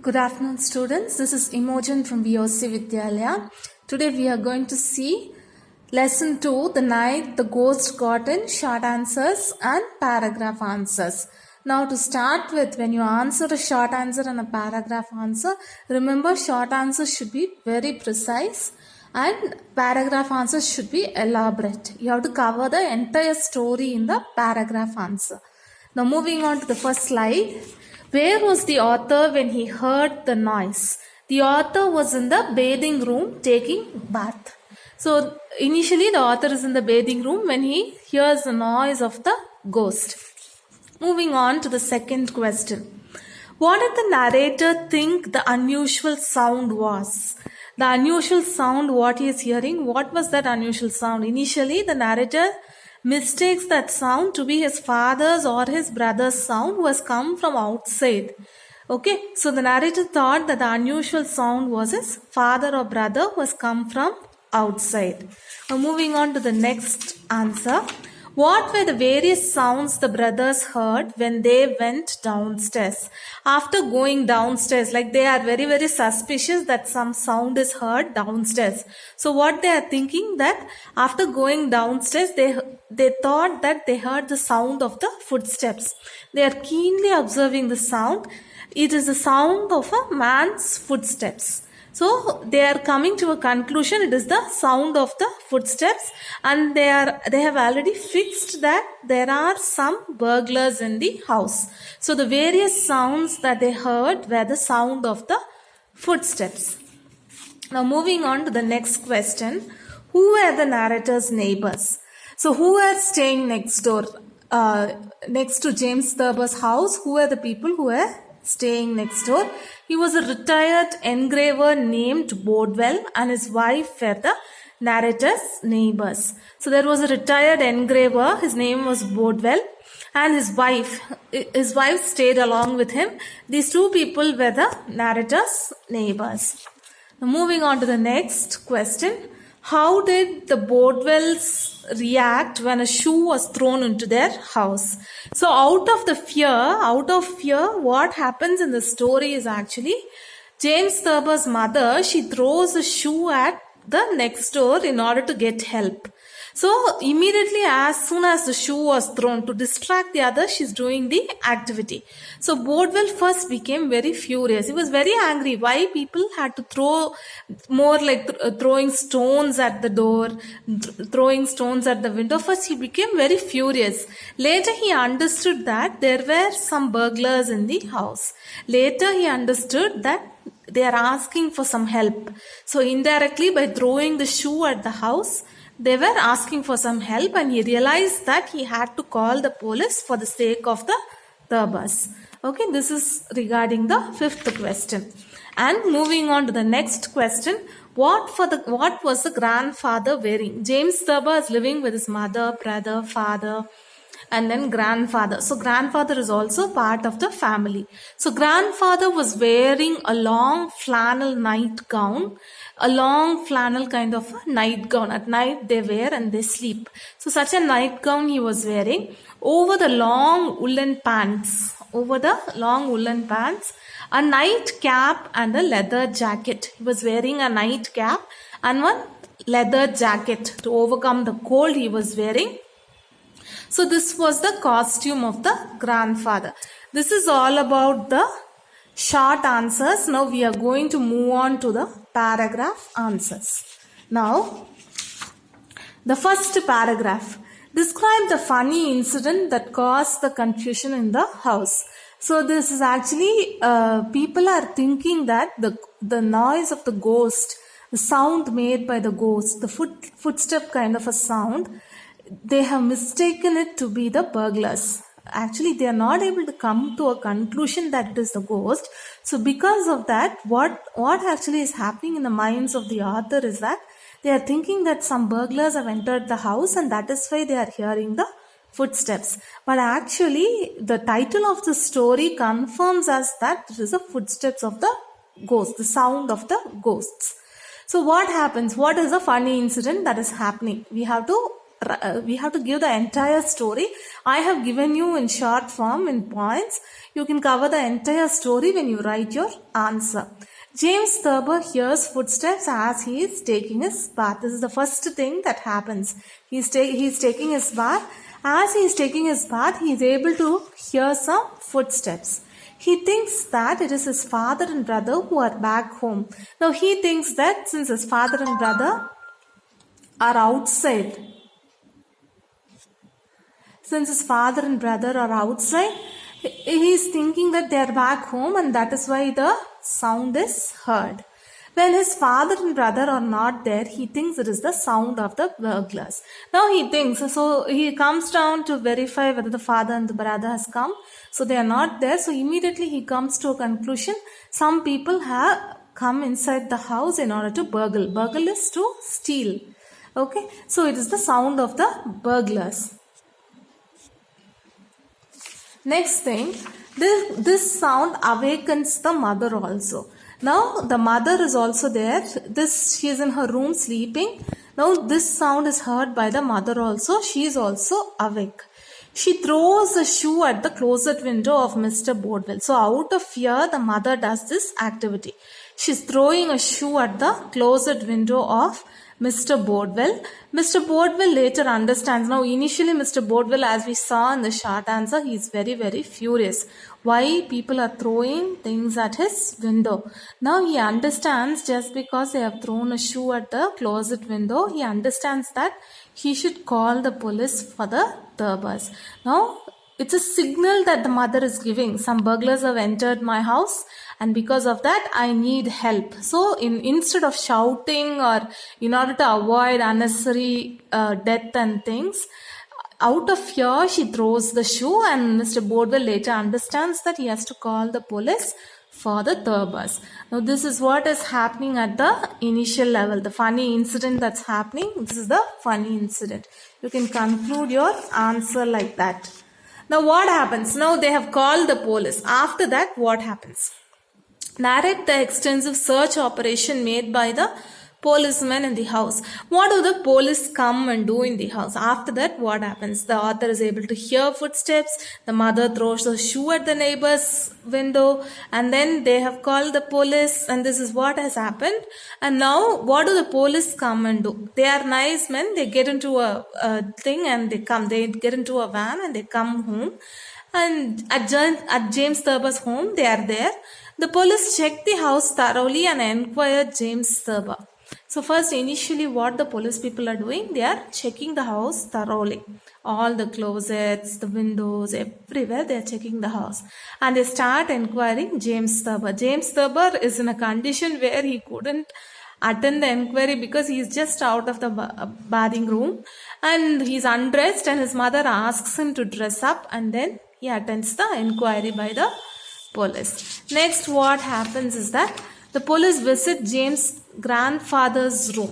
Good afternoon, students. This is Imogen from VOC Vidyalaya. Today we are going to see lesson 2, the night the ghost got in, short answers and paragraph answers. Now to start with, when you answer a short answer and a paragraph answer, remember short answers should be very precise and paragraph answers should be elaborate. You have to cover the entire story in the paragraph answer. Now moving on to the first slide. Where was the author when he heard the noise? The author was in the bathing room taking bath. So initially the author is in the bathing room when he hears the noise of the ghost. Moving on to the second question. What did the narrator think the unusual sound was? The unusual sound, what he is hearing, what was that unusual sound? Initially the narrator mistakes that sound to be his father's or his brother's sound who has come from outside. Okay, so the narrator thought that the unusual sound was his father or brother who has come from outside. Now moving on to the next answer. What were the various sounds the brothers heard when they went downstairs? After going downstairs, like they are very, very suspicious that some sound is heard downstairs. So what they are thinking that after going downstairs, they thought that they heard the sound of the footsteps. They are keenly observing the sound. It is the sound of a man's footsteps. So they are coming to a conclusion, it is the sound of the footsteps, and they have already fixed that there are some burglars in the house. So the various sounds that they heard were the sound of the footsteps. Now moving on to the next question. Who were the narrator's neighbors? So who were staying next door? Next to James Thurber's house, who were the people who were staying next door? He was a retired engraver named Bodwell and his wife were the narrator's neighbors. So there was a retired engraver, his name was Bodwell, and his wife stayed along with him. These two people were the narrator's neighbors. Now moving on to the next question. How did the Bodwells react when a shoe was thrown into their house? So out of fear, what happens in the story is actually James Thurber's mother, she throws a shoe at the next door in order to get help. So immediately as soon as the shoe was thrown, to distract the other, she's doing the activity. So Bodwell first became very furious. He was very angry. Why people had to throw more, like throwing stones at the door, throwing stones at the window. First he became very furious. Later he understood that there were some burglars in the house. Later he understood that they are asking for some help. So indirectly by throwing the shoe at the house, they were asking for some help, and he realized that he had to call the police for the sake of the Thurbers. Okay, this is regarding the fifth question. And moving on to the next question. What was the grandfather wearing? James Thurber is living with his mother, brother, father, and then grandfather. So grandfather is also part of the family. So grandfather was wearing a long flannel nightgown, a long flannel kind of a nightgown. At night they wear and they sleep. So such a nightgown he was wearing. Over the long woolen pants, a nightcap and a leather jacket. He was wearing a nightcap and one leather jacket to overcome the cold he was wearing. So this was the costume of the grandfather. This is all about the short answers. Now we are going to move on to the paragraph answers. Now, the first paragraph. Describe the funny incident that caused the confusion in the house. So this is actually, people are thinking that the noise of the ghost, the sound made by the ghost, the footstep kind of a sound, they have mistaken it to be the burglars. Actually, they are not able to come to a conclusion that it is the ghost. So because of that, what actually is happening in the minds of the author is that they are thinking that some burglars have entered the house and that is why they are hearing the footsteps. But actually, the title of the story confirms us that it is the footsteps of the ghost, the sound of the ghosts. So what happens? What is the funny incident that is happening? We have to give the entire story. I have given you in short form in points. You can cover the entire story when you write your answer. James Thurber hears footsteps as he is taking his bath. This is the first thing that happens. He's taking his bath. As he is taking his bath, he is able to hear some footsteps. He thinks that it is his father and brother who are back home. Now he thinks that since his father and brother are outside, he is thinking that they are back home, and that is why the sound is heard. When his father and brother are not there, he thinks it is the sound of the burglars. Now he thinks, so he comes down to verify whether the father and the brother has come. So they are not there. So immediately he comes to a conclusion. Some people have come inside the house in order to burgle. Burgle is to steal. Okay. So it is the sound of the burglars. Next thing, this sound awakens the mother also. Now the mother is also there. She is in her room sleeping. Now this sound is heard by the mother also. She is also awake. She throws a shoe at the closet window of Mr. Bodwell. So out of fear, the mother does this activity. She's throwing a shoe at the closet window of Mr. Bodwell. Mr. Bodwell later understands. Now initially Mr. Bodwell, as we saw in the short answer, he is very, very furious. Why people are throwing things at his window. Now he understands, just because they have thrown a shoe at the closet window, he understands that he should call the police for the Thurbers. Now it's a signal that the mother is giving. Some burglars have entered my house, and because of that I need help. So instead of shouting, or in order to avoid unnecessary death and things, out of fear she throws the shoe, and Mr. Bodwell later understands that he has to call the police for the Thurbers. Now this is what is happening at the initial level. The funny incident that's happening. This is the funny incident. You can conclude your answer like that. Now what happens? Now they have called the police. After that, what happens? Narrate the extensive search operation made by the policemen in the house. What do the police come and do in the house? After that, what happens? The author is able to hear footsteps. The mother throws a shoe at the neighbor's window, and then they have called the police, and this is what has happened. And now what do the police come and do? They are nice men. They get into a thing and they get into a van and they come home. And at James Thurber's home, they are there. The police check the house thoroughly and inquire James Thurber. So first, initially what the police people are doing, they are checking the house thoroughly. All the closets, the windows, everywhere they are checking the house. And they start inquiring James Thurber. James Thurber is in a condition where he couldn't attend the inquiry because he is just out of the bathing room. And he is undressed, and his mother asks him to dress up, and then he attends the inquiry by the police. Next, what happens is that the police visit James' grandfather's room.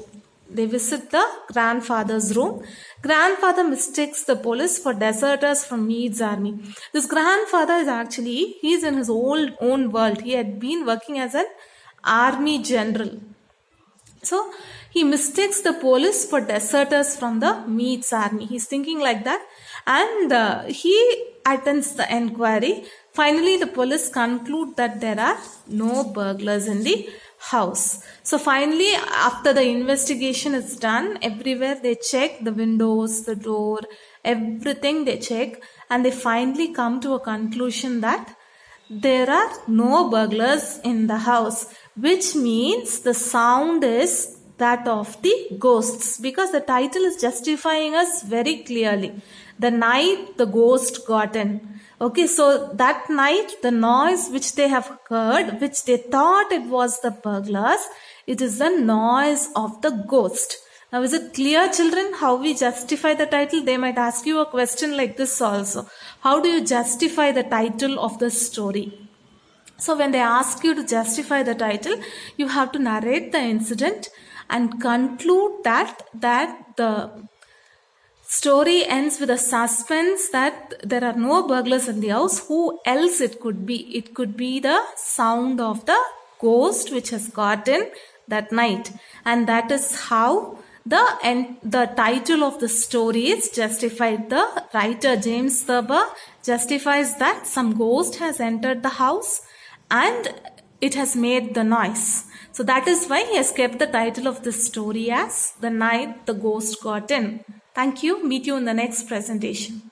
They visit the grandfather's room. Grandfather mistakes the police for deserters from Meade's army. This grandfather is actually, he is in his own world. He had been working as an army general. So he mistakes the police for deserters from the Meade's army. He's thinking like that, and he attends the inquiry. Finally, the police conclude that there are no burglars in the house. So finally, after the investigation is done, everywhere they check the windows, the door, everything they check, and they finally come to a conclusion that there are no burglars in the house, which means the sound is that of the ghosts, because the title is justifying us very clearly. The night the ghost got in. Okay, so that night, the noise which they have heard, which they thought it was the burglars, it is the noise of the ghost. Now, is it clear, children, how we justify the title? They might ask you a question like this also. How do you justify the title of the story? So, when they ask you to justify the title, you have to narrate the incident and conclude that the story ends with a suspense that there are no burglars in the house. Who else it could be? It could be the sound of the ghost which has got in that night. And that is how The title of the story is justified. The writer James Thurber justifies that some ghost has entered the house and it has made the noise. So that is why he has kept the title of the story as The Night the Ghost Got In. Thank you. Meet you in the next presentation.